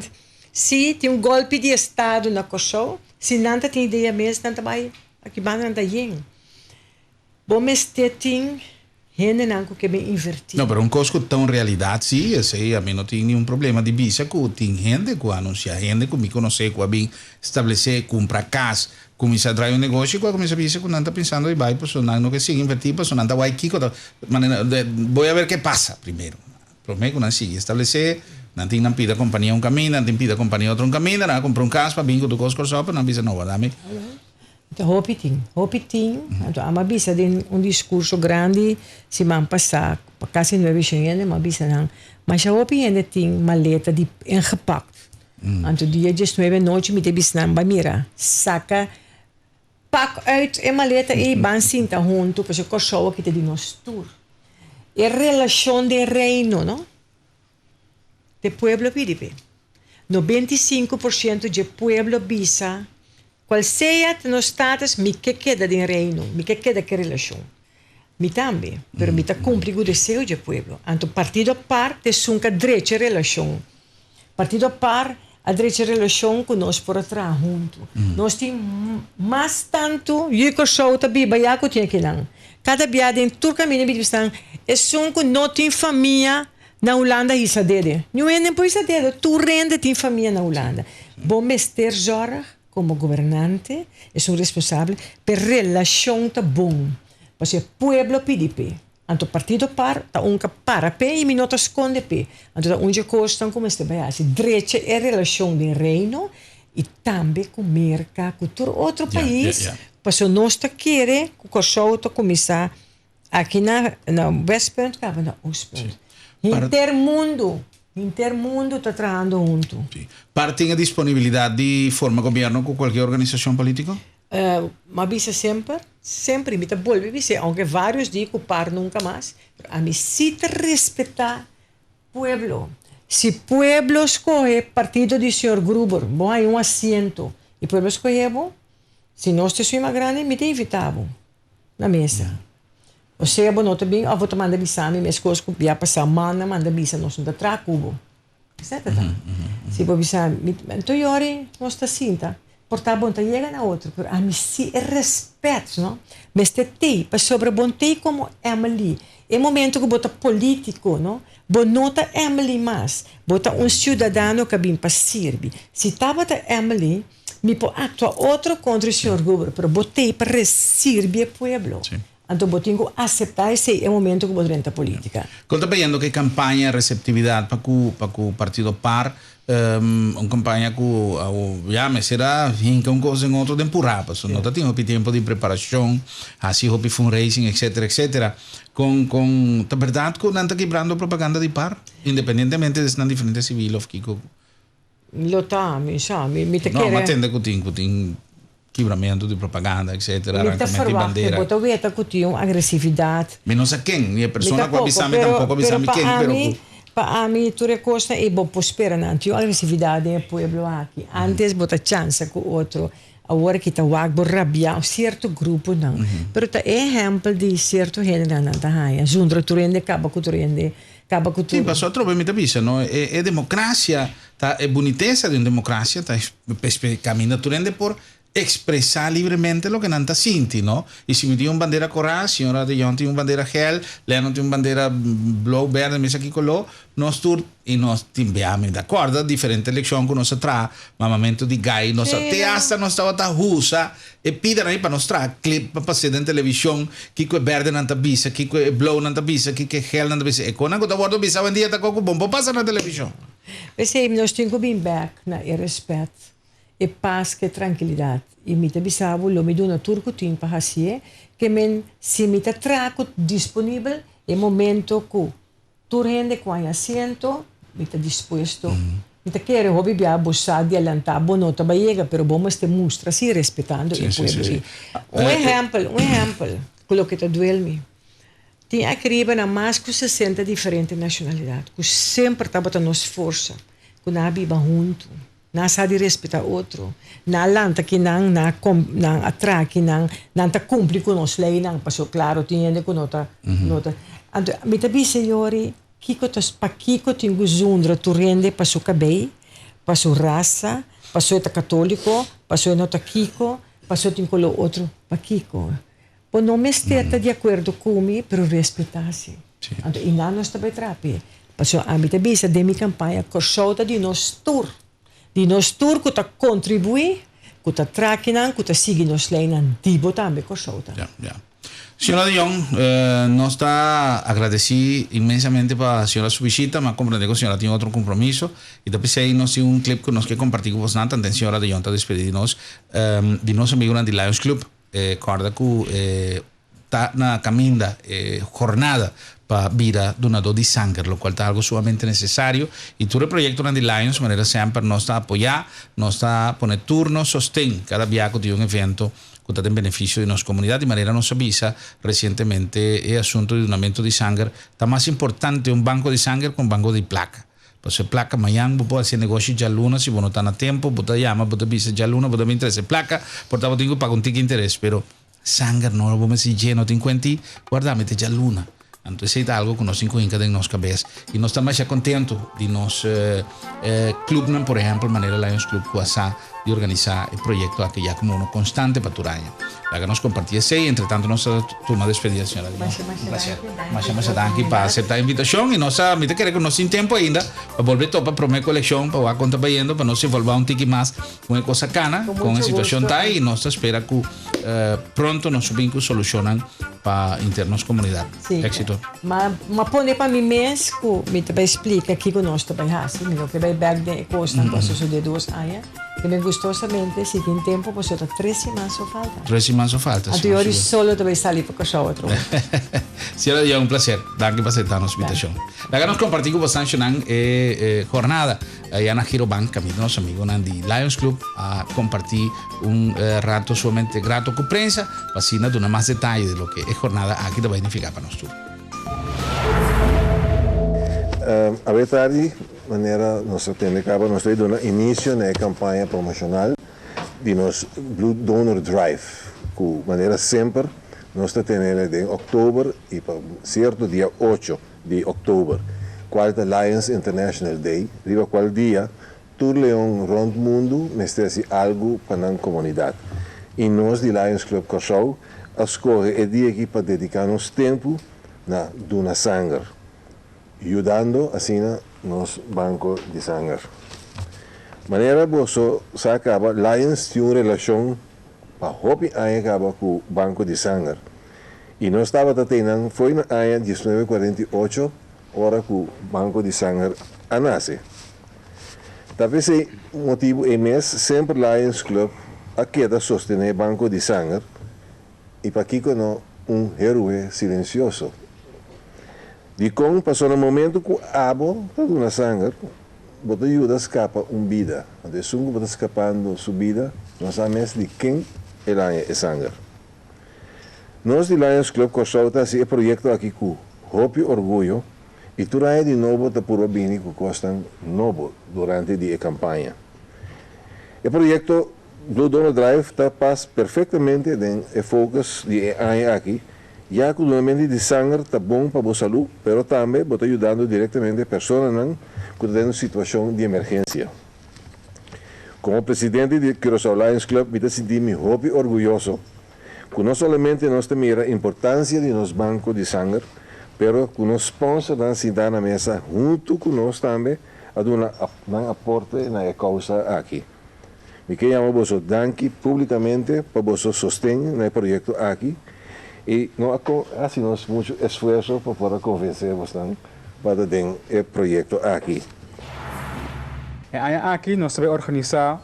se tem golpe de estado na Kosovo, se não tem ideia mesmo, não vai aqui banda não tá yin. Vamos ter gente não que bem invertido. Não, mas coisa que tão realidade, sim, eu sei, a mim não tem nenhum problema de visa, que tem gente que anuncia, gente que me conhece, que bem estabelecer, comprar casa, começar a trazer um negócio, que começa a pensar que não está pensando e vai, pues não que sigue invertir, pues não está vai aqui, vou a ver que passa primeiro. Primeiro que não sigue estabelecer, não tem não pida companhia um caminho, não tem pida companhia outro caminho, não compra casa para vir com o coisa só, para não visa não, verdade? Então, hopiting, então, a bisa de discurso grande, se man passar, quase 9 anos, mas bisa não. Mas a hopiting tem maleta de ingepakt. Então, dia 19 noite, me teve não vai mirar. Saca, pak uit a maleta e ban sinta junto, para o Kosovo que te de nos tour. E relação de reino, não? De pueblo piripe. 95% de pueblo bisa. Qual seja nos status, mi que queda de reino, mi que queda que relação. Mi também, pero mi ta cumpre o desejo do povo. Então, partido par, te sunca direita relação. Partido par, a direita relação com nós por atrás junto. Nós temos mais tanto, eu que sou também, vai que tinha que não. Cada viagem em todo caminho de estão, é sunca não tem família na Holanda e sadede. Não é nem por sadede, tu rende tem família na Holanda. Vamos ter zorg. Como governante, é um responsável per relação tá bom. Porque o pueblo pide. Então, o partido tá para pé e não esconde pé. Então, onde costam como este país. Direita é relação de reino e também com mercado, com outro país. Porque nós queremos que o Kosovo começar aqui na Westpunt, na Oostpunt. Intermundo está trabalhando junto. Sí. Para tem a disponibilidade de formar governo com qualquer organização política? Mas bisa sempre me vuelve a dizer, aunque vários dicen par nunca mais, a mim se te respeitar pueblo. Se pueblo escolhe partido de senhor Gruber, bom aí assento, e pueblo escolhe, se nós te somos grande, me te invitamos na mesa. O sea, não também, eu vou te mandar bisa, minhas coisas que via passar mana, manda bisa, nós não tra cubo. Certo? Se vou bisa, então eu nós está cinta. Portar bom, chega na outra, pero a mim se é respeito, não? Mas te para sobre bom te como Emily. É momento que bota político, não? Bom nota Emily mais, bota cidadão que vem para servir. Se tava Emily, me pode atuar outro contra o senhor Goober, pero botei para servir o povo. Então, eu tenho que aceitar esse momento que eu vou política. Quando está vendo que campanha receptividade para o partido par, uma campanha que já me será vinca uma coisa em outra temporada, porque não tem tempo de preparação, assim houve fundraising, etc. Com a verdade que não está quebrando a propaganda de par, independentemente de se na diferente civil ou Kiko. Lo está, me te não, mas tende que tem quebramento de propaganda, etc. Arrancamento de bandeira. Eu estou que tinha agressividade. Mas não sei quem, a pessoa que avisa-me tampouco avisa-me quem, pero para mim, tu recosta e bom prospera, não tinha agressividade no povo aqui. Antes, bota chance com outro. Agora que está o rabia, certo grupo não. Pero tá exemplo de certo gênero não tá aí. Junto tu rende acaba com tu rende. Sim, passou a tropa me avisa, não? É democracia, tá? É boniteza de uma democracia, tá? Caminha tu rende por expressar livremente o que não está sentindo, não? E se me tem uma bandeira corada, a senhora de John tem uma bandeira gel, Leandro tem uma bandeira blue, verde, mas aqui colou, nós tur e nós tivemos de acordo, diferente eleição que nós traz, mamamento de gai, nós até hasta nós estava da russa, e pidem aí para nós trazer clipe para passar na televisão, que é verde não está bisa, que é blue não está bisa, que é gel não está bisa, e quando eu estou vendo bisa, um dia está com o bom, passa na televisão. Mas aí nós temos que vir back na respeito. E paz que tranquilidade. E me bisavo, lo me dona turco tim para fazer, que se me trago disponível, é momento que tu rende com assento, me está disposto. Me está querendo hobby bia bossar de alantar, bono tá baiega, pero vamos te mostra assim respeitando o povo. Um exemplo, que lo que te duele me. Tem aqui na mais que 60 diferentes nacionalidades, que sempre está botando nos força, que não viva junto, não sabe respeitar outro, não lanta que não atrai, que não tá cumpre com nós lei, não passou claro, tinha que nota. Então, me tabi senhori, kiko tos pakiko tingu zundra tu rende passo cabei, passo raça, passo eta católico, passo nota kiko, passo tincolo outro pakiko. Pô não me esteta de acordo comigo, pero respeitasse. Então, e não nós também trape. Passo a me tabi sa demi campanha corchota de nos tour que tá contribui, que tá traquinan, que tá seguindo nos leinan, dibo também corchota. Señora de Jong, nos está agradecido inmensamente para señora su visita, mas comprende que la señora tiene otro compromiso y después ahí nos tiene un clip que nos que compartir con vosotros antes señora de Jong está despedirnos de nos amigos del Lions Club, guarda que está na caminda jornada para vida donador de sangre, lo cual está algo sumamente necesario y todo el proyecto de Lions de manera siempre nos está apoyar, nos está poner turno, sostén cada día que tiene un evento que está en beneficio de nuestra comunidad. De manera nos avisa recientemente el asunto de donamiento de sangre. Está más importante un banco de sangre que un banco de placa. Pues placa, mañana vos podés hacer negocio ya luna, si vos no estás a tiempo, vos te llamas, vos te dices ya luna, vos te interesa placa, por tanto tengo que pagar un ticket interés, pero sangre no, vos me si lleno, te encuentras, guardame ya luna. Entonces es algo que nos inculca en nuestra cabeza y nos estamos ya contentos de nos club, por ejemplo, manera Lions Club de organizar el proyecto aquí ya como uno constante para tu año. La que nos compartí ese y entre tanto nos turno de despedida, señora. Un placer. Más aquí para aceptar la invitación y nos admite que no sin tiempo ainda para volver todo para prometer colección para contar yendo para no se volver un tiki más con el cosa cana con la situación está y nos espera que pronto nos vínculos solucionan para internos comunidad. Sí. Éxito. Mas pone para mim mesmo, me também explica aqui que nós também fazemos, que vai back de costa, então de 2 anos, que me gostosamente, se tem tempo, você está 3 semanas só falta. 3 semanas só falta. Até hoje solo também sair para coxar outro. Señora, ya un placer. Gracias por aceptar nuestra invitación. La que nos compartimos bastante en jornada allá en Girobank, camino los amigos de Lions Club a compartir un rato sumamente grato con prensa, para así dar más detalle de lo que es jornada aquí te va a significar para nosotros. A ver, tarde, maneira nós temos nós dando início na campanha promocional de nos Blood Donor Drive, que maneira sempre nós temos em outubro e para certo dia 8 de outubro, qual é Lions International Day, riba qual dia todo leão rond mundo necessita algo para a comunidade. E nós de Lions Club Corsou escolhe o dia aqui para dedicar nosso tempo na dona sangue, ajudando assim nos banco de sangue. Maneira você acaba Lions tem uma relação para hopi acaba com o banco de sangue. E nós estava tendo foi na ano 1948 hora que o banco de sangue nasce. Talvez esse motivo é mês sempre Lions Club a queda sostener o banco de sangue e para que não herói silencioso. De como passou no momento que o abo está dando sangue, você ajuda a escapar vida. Então, se você está escapando sua vida, nós sabemos de quem é sangue. Nós de Lions Club Corsauta esse projeto aqui com hope e orgulho e tudo aí de novo está por bem que costam novo durante a campanha. O projeto Blue Donor Drive está passa perfeitamente no foco de aqui, já que o donamento de sangue está bom para a saúde, mas também está ajudando diretamente pessoas que estão em situação de emergência. Como presidente de Curaçao Lions Club, me sinto muito orgulhoso que não somente nós temos a importância de nos bancos de sangue, mas que nos sponsors estão sentados na mesa junto com nós também a dar um aporte na causa aqui. Me quero você danke publicamente para você sostém no projeto aqui e nós fazemos muito esforço para poder convencer você para ter o projeto aqui. Aqui nós vamos organizar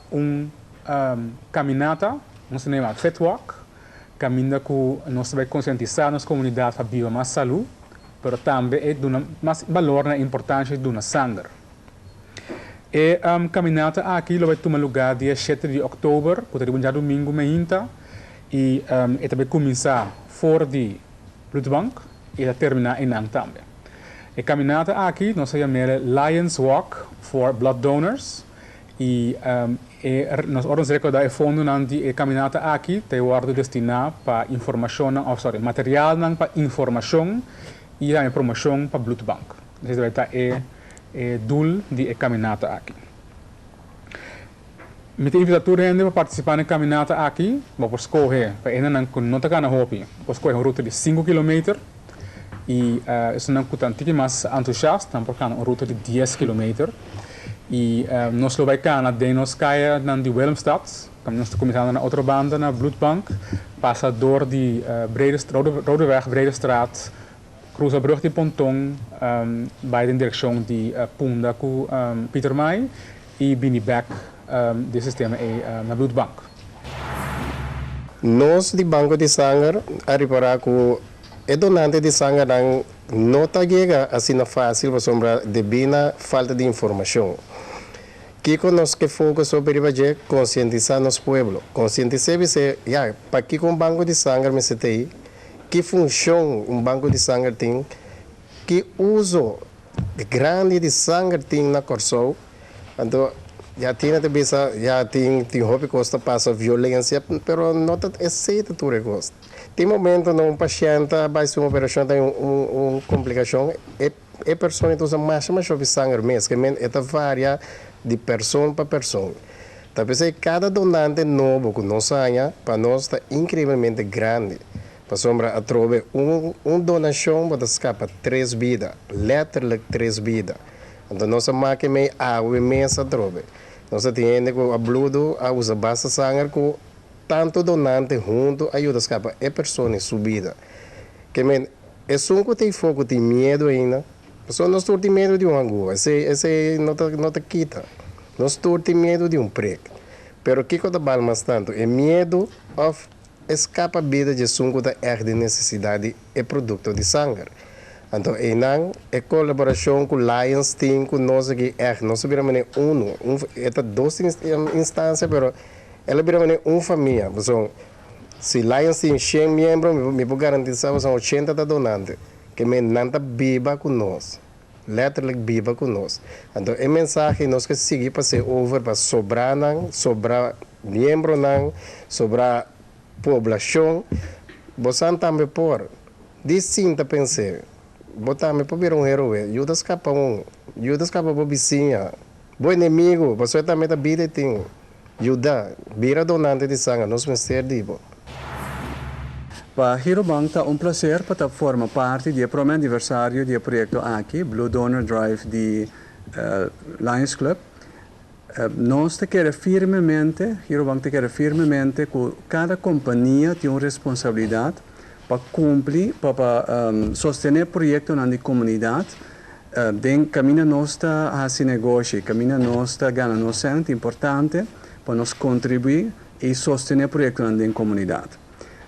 caminata, nós chamamos Fit Walk, caminhada que nós vamos conscientizar nossa comunidade para viver mais saúde, mas também é dar mais valor na importância do sangue. E caminata aqui vai tomar lugar dia 7 de outubro, poderia ser domingo, e também começar fora de Bloedbank, e a terminar em Nang também. A caminhada aqui nós chamamos Lions Walk for Blood Donors e nós vamos recordar o fundo de caminhada aqui tem o destinado para informação, material para informação e a promoção para Blood Bank. Esse vai estar o doel de caminhada aqui. Me tem invitado para participar na caminhada aqui, vou escolher para ainda não está na hopi, vou escolher uma ruta de 5 km e isso não custa tanto mais entusiasta, porque é uma ruta de 10 km e nós vamos na de nós caia na de Willemstad, nós estamos começando na outra banda na Bloedbank, passa door de Rodeweg, Bredestraat, cruza brug de Ponton, bij de direção de Punda com Pieter May e Bini Beck de sistema na Bloedbank. Nós de Banco de Sangue a reparar que o donante de sangue não está assim fácil para sombra devido à falta de informação. Que nós que foco sobre o conscientizar nosso povo, conscientizar para que com banco de sangue me setei, que função banco de sangue tem, que uso grande de sangue tem na corso, então já tem hobby costa passa violência, pero não aceita tudo o gosto. Tem momento no paciente vai ser uma operação tem uma complicação e pessoa usa mais sobre sangue mesmo, que esta varia de pessoa para pessoa. Talvez cada donante novo que nós tenha para nós está incrivelmente grande. Para sombra a trove donação para escapar 3 vidas, literalmente 3 vidas. Então nós máquina meio água imensa trove. Nós temos que a bludo a usa basta sangue com tanto donante junto ajuda a escapar a pessoa em subida. Que é só que tem foco, tem medo ainda. Só nós temos medo de uma agulha, esse não te quita. Nós temos medo de um prego. Pero o que eu trabalho mais tanto é medo of escapa a vida de sungo da de necessidade e produto de sangue. Então, é colaboração com Lions Team, com nós aqui, nós viramos é 2 instâncias, mas ela viramos uma família. Se Lions Team 100 membros, me vou garantir que são 80 donantes, que não está viva conosco. Literalmente viva conosco. Então, a mensagem nós que seguir para ser over, para sobrar membro, sobrar população, você também por distinta pensar. Botar-me para vir herói, ajuda a escapar para vizinha. Bom inimigo, você também está vida tem. Ajuda, vira donante de sangue, nós vamos ser divo. Para Hirobank é prazer para formar parte do primeiro aniversário do projeto aqui, Blue Donor Drive de Lions Club. Nós te queremos firmemente, Hirobank te quer firmemente que cada companhia tem uma responsabilidade para cumprir, para sostener o projeto na comunidade. Den caminho nossa a esse negócio, caminho nossa ganha nosso é importante para nós contribuir e sostener o projeto na comunidade.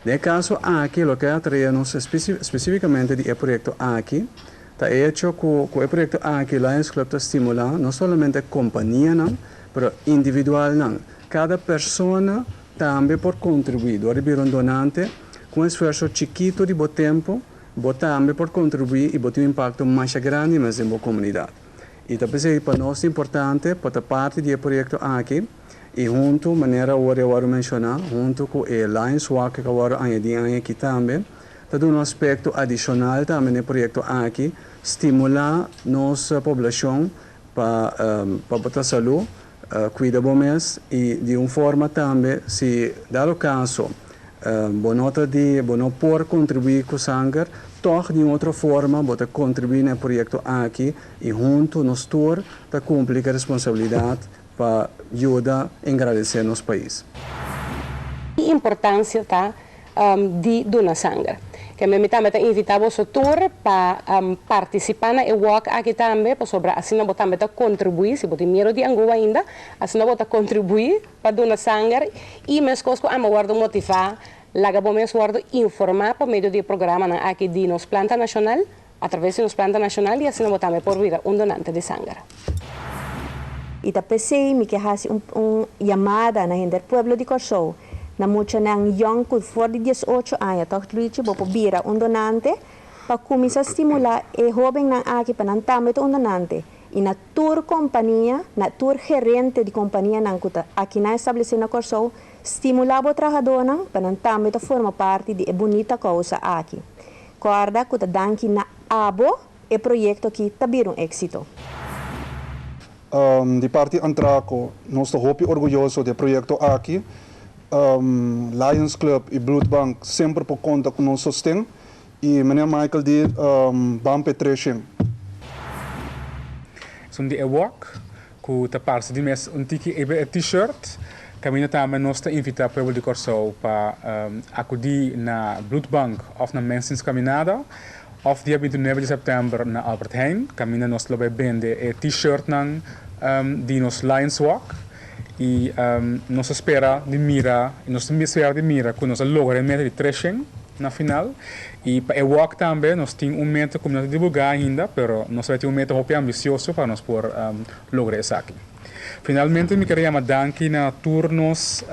No caso aqui, o que atraímos especificamente do projeto aqui, está hecho com o projeto aqui, Lions Club está estimulando não somente a companhia, mas individual. Cada pessoa também pode contribuir, do receber donante, com esforço chiquito de bom tempo, também pode contribuir e botar um impacto mais grande na comunidade. E também para nós é importante, para parte do projeto aqui, e junto, maneira eu mencionar, junto com o Lions Walk que eu añadir aqui também, está um aspecto adicional também no projeto aqui, estimular nossa população para botar saúde, cuidar bom mês e de uma forma também, se dar o caso, não pode contribuir com o sangue, toch de outra forma, botar contribuir no projeto aqui e junto nós todos para cumprir a responsabilidade para ajudar a engrandecer nosso país. A importância de donar sangue. Que me também invitamos a todos para participar no walk aqui também, para sobre assim nós também contribuir, se botar dinheiro de Angola ainda, assim nós contribuir para donar sangue e mesmo coisas que a guardo motivar, lá que vamos guardo informar por meio do programa aqui de nos planta nacional, através de nos planta nacional e assim nós também por vir donante de sangue. E ta pensei me que hasi chamada na gente do pueblo de Corsou, na mucha nang young could for de 18 anos, toch luiche bo pobira donante para começar a estimular e jovem na aqui para não também ondanante e na tour companhia, na tour gerente de companhia na kuta aqui na estabelecimento na Corsou estimular o trabalhador para não também forma parte de bonita causa aqui. Corda kuta danki na abo e projeto que tabir êxito. De parte Antraco, nós estamos muito orgulhosos do projeto aqui. Lions Club e Blood Bank sempre por conta com nosso sostém. E meneer Michael diz, Bam Petrushin. Som die walk, que te parte de mes um tiki ebe t-shirt. Caminho também nós te invita para o de Corsou para acudir na Blood Bank of na Mensens Caminada. Of dia 29 de setembro na Albert Heijn. Caminho nós lo vende t-shirt nang de nos Lions Walk. E nós espera de mira, nós espera de mira que nós lograremos de trashing na final. E para o walk também nós temos meta como nós divulgar ainda, pero nós vai ter meta muito ambicioso para nós por lograr isso aqui. Finalmente me queria danki na turnos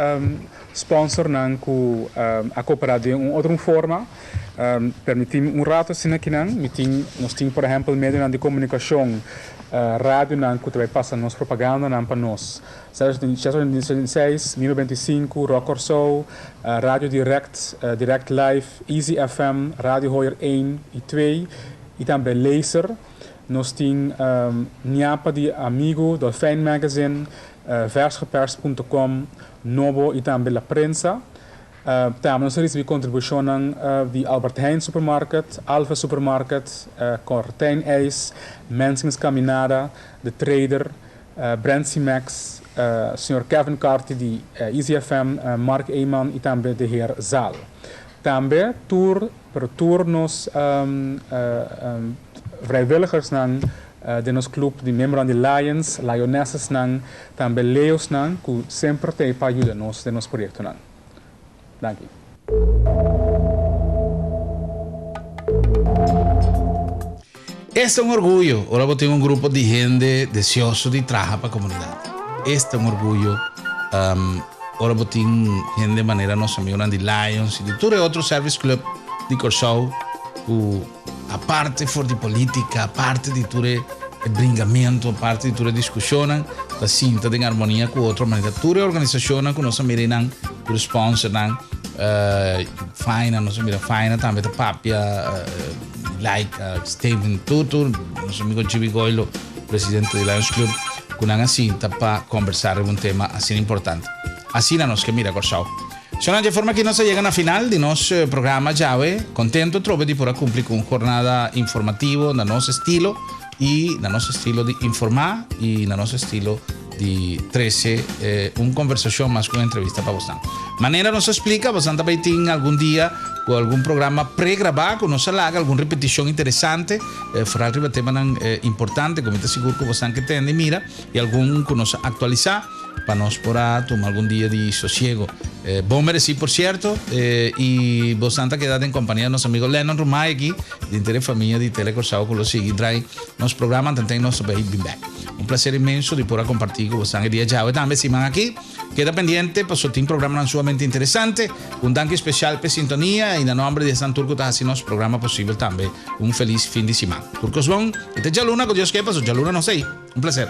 sponsor nan ku a cooperar de outra forma. Permitimos rato assim aqui nan, nós temos por exemplo meio de comunicação rádio nan que vai passar nos propaganda nan para nós. 616, 1025, Rock Corsou, rádio direct live, Easy FM, rádio Hoyer 1 e 2 e também laser. Nós temos Niapa de Amigo, Dolphin Magazine, versgepers.com, Nobo e também La Prensa. Também nós recebemos contribuição de Albert Heijn Supermarket, Alpha Supermarket, Cortijn IJs, Mensens Caminada, The Trader, Brand Max, Sr. Kevin Carty de Easy FM, Mark Eyman e também de heer Zaal. Também tour nos vrijwilligers nang de nos club de membros de Lions, Lionesses nang, também Leos nang, que sempre tem para ajudar nos de nos projeto nang. Dank u. Este é um orgulho. Ahora tenho um grupo de gente deseoso de trabalhar para a comunidade. Este é um orgulho. Ahora tenho gente de maneira nossa amiga de Lions e de todo outro service club de Corsou. A parte for de política, a parte de tudo bringamento, a parte de tudo discussão, da cinta em harmonia com outra maneira. Tudo organização com nossa mira, com sponsor, Faina, nossa mira Faina, também da Papia, Steven Tutu, nosso amigo Jimmy Goilo, presidente do Lions Club, com uma cinta para conversar sobre um tema assim importante. Assim nós que mira Corsou. Sono de forma que nós chegamos na final de nosso programa já, contento trovo de poder cumprir com jornada informativa no nosso estilo e no nosso estilo de informar e no nosso estilo de trazer uma conversação mais com uma entrevista para vocês. Maneira nos explica, vocês também tem algum dia ou algum programa pré-gravado com nossa laga, alguma repetição interessante, falar sobre tema importante, como está seguro que vocês que tem de mira e algum que nos atualizar para nós poder tomar algum dia de sossego. Bom merecido, por certo, e vocês quedado em companhia de nosso amigo Lennon Rumai aqui, de Interesse Família de Telecorsau, que nos sigue trai nosso programa, também nosso Baby Back. Um prazer imenso de poder compartilhar com vocês o dia de hoje. Também, se man aqui, queda pendiente, pois tem um programa sumamente interessante, um danke especial para a sintonia, e no nome de San Turco, está assim nosso programa possível também. Um feliz fim de semana. Turcos bom, e te jaluna, que Deus quepa, so jaluna não sei. Um prazer.